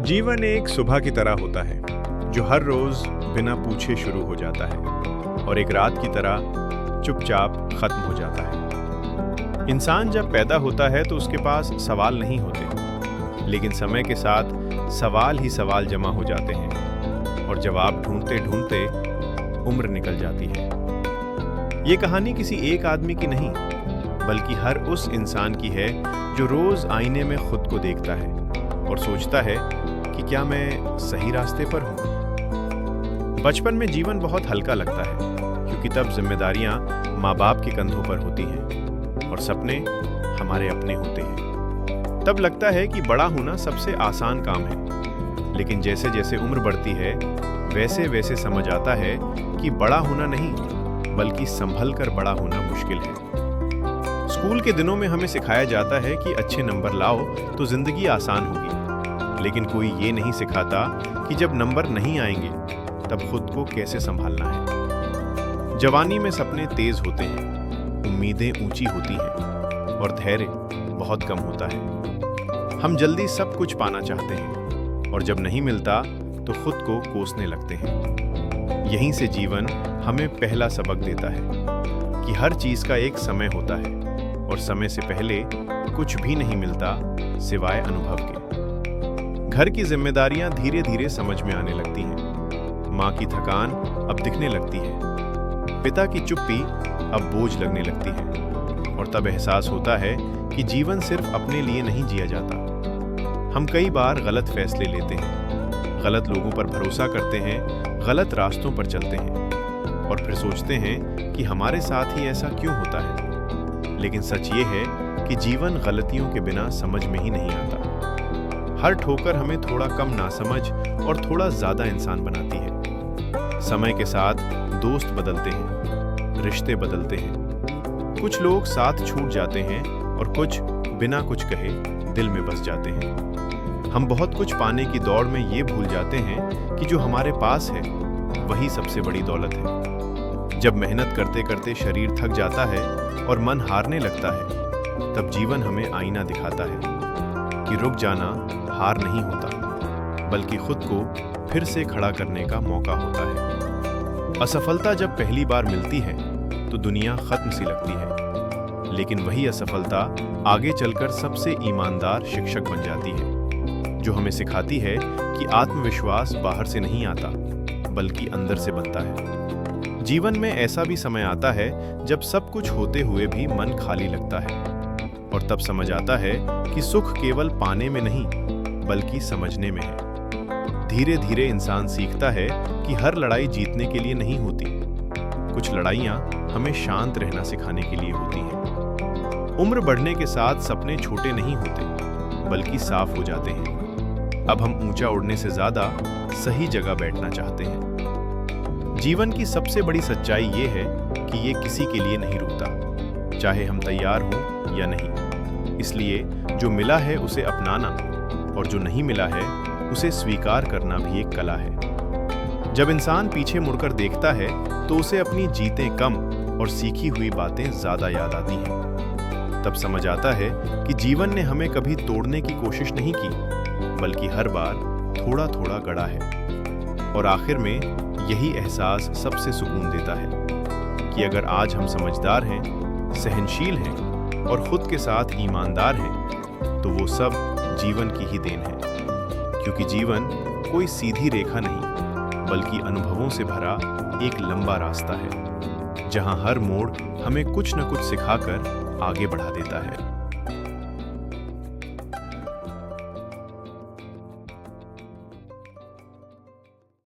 जीवन एक सुबह की तरह होता है जो हर रोज बिना पूछे शुरू हो जाता है और एक रात की तरह चुपचाप खत्म हो जाता है। इंसान जब पैदा होता है तो उसके पास सवाल नहीं होते, लेकिन समय के साथ सवाल ही सवाल जमा हो जाते हैं और जवाब ढूंढते ढूंढते उम्र निकल जाती है। ये कहानी किसी एक आदमी की नहीं, बल्कि हर उस इंसान की है जो रोज आईने में खुद को देखता है और सोचता है कि क्या मैं सही रास्ते पर हूँ। बचपन में जीवन बहुत हल्का लगता है, क्योंकि तब जिम्मेदारियां माँ बाप के कंधों पर होती हैं और सपने हमारे अपने होते हैं। तब लगता है कि बड़ा होना सबसे आसान काम है, लेकिन जैसे जैसे उम्र बढ़ती है वैसे वैसे समझ आता है कि बड़ा होना नहीं, बल्कि संभल कर बड़ा होना मुश्किल है। स्कूल के दिनों में हमें सिखाया जाता है कि अच्छे नंबर लाओ तो जिंदगी आसान होगी, लेकिन कोई ये नहीं सिखाता कि जब नंबर नहीं आएंगे तब खुद को कैसे संभालना है। जवानी में सपने तेज होते हैं, उम्मीदें ऊंची होती हैं और धैर्य बहुत कम होता है। हम जल्दी सब कुछ पाना चाहते हैं और जब नहीं मिलता तो खुद को कोसने लगते हैं। यहीं से जीवन हमें पहला सबक देता है कि हर चीज का एक समय होता है और समय से पहले कुछ भी नहीं मिलता सिवाय अनुभव के। घर की जिम्मेदारियां धीरे धीरे समझ में आने लगती हैं। माँ की थकान अब दिखने लगती है, पिता की चुप्पी अब बोझ लगने लगती है और तब एहसास होता है कि जीवन सिर्फ अपने लिए नहीं जिया जाता। हम कई बार गलत फैसले लेते हैं, गलत लोगों पर भरोसा करते हैं, गलत रास्तों पर चलते हैं और फिर सोचते हैं कि हमारे साथ ही ऐसा क्यों होता है। लेकिन सच ये है कि जीवन गलतियों के बिना समझ में ही नहीं आता। हर ठोकर हमें थोड़ा कम नासमझ और थोड़ा ज्यादा इंसान बनाती है। समय के साथ दोस्त बदलते हैं, रिश्ते बदलते हैं, कुछ लोग साथ छूट जाते हैं और कुछ बिना कुछ कहे दिल में बस जाते हैं। हम बहुत कुछ पाने की दौड़ में ये भूल जाते हैं कि जो हमारे पास है वही सबसे बड़ी दौलत है। जब मेहनत करते करते शरीर थक जाता है और मन हारने लगता है, तब जीवन हमें आईना दिखाता है कि रुक जाना हार नहीं होता, बल्कि खुद को फिर से खड़ा करने का मौका होता है। असफलता जब पहली बार मिलती है तो दुनिया खत्म सी लगती है, लेकिन वही असफलता आगे चलकर सबसे ईमानदार शिक्षक बन जाती है, जो हमें सिखाती है कि आत्मविश्वास बाहर से नहीं आता, बल्कि अंदर से बनता है। जीवन में ऐसा भी समय आता है जब सब कुछ होते हुए भी मन खाली लगता है और तब समझ आता है कि सुख केवल पाने में नहीं, बल्कि समझने में है। धीरे धीरे इंसान सीखता है कि हर लड़ाई जीतने के लिए नहीं होती, कुछ लड़ाइयाँ हमें शांत रहना सिखाने के लिए होती हैं। उम्र बढ़ने के साथ सपने छोटे नहीं होते, बल्कि साफ हो जाते हैं। अब हम ऊंचा उड़ने से ज्यादा सही जगह बैठना चाहते हैं। जीवन की सबसे बड़ी सच्चाई ये है कि ये किसी के लिए नहीं रुकता, चाहे हम तैयार हों या नहीं। इसलिए जो मिला है उसे अपनाना और जो नहीं मिला है उसे स्वीकार करना भी एक कला है। जब इंसान पीछे मुड़कर देखता है तो उसे अपनी जीतें कम और सीखी हुई बातें ज्यादा याद आती हैं। तब समझ आता है कि जीवन ने हमें कभी तोड़ने की कोशिश नहीं की, बल्कि हर बार थोड़ा थोड़ा गढ़ा है। और आखिर में यही एहसास सबसे सुकून देता है कि अगर आज हम समझदार हैं, सहनशील हैं और खुद के साथ ईमानदार हैं, तो वो सब जीवन की ही देन है। क्योंकि जीवन कोई सीधी रेखा नहीं, बल्कि अनुभवों से भरा एक लंबा रास्ता है, जहां हर मोड़ हमें कुछ न कुछ सिखाकर आगे बढ़ा देता है।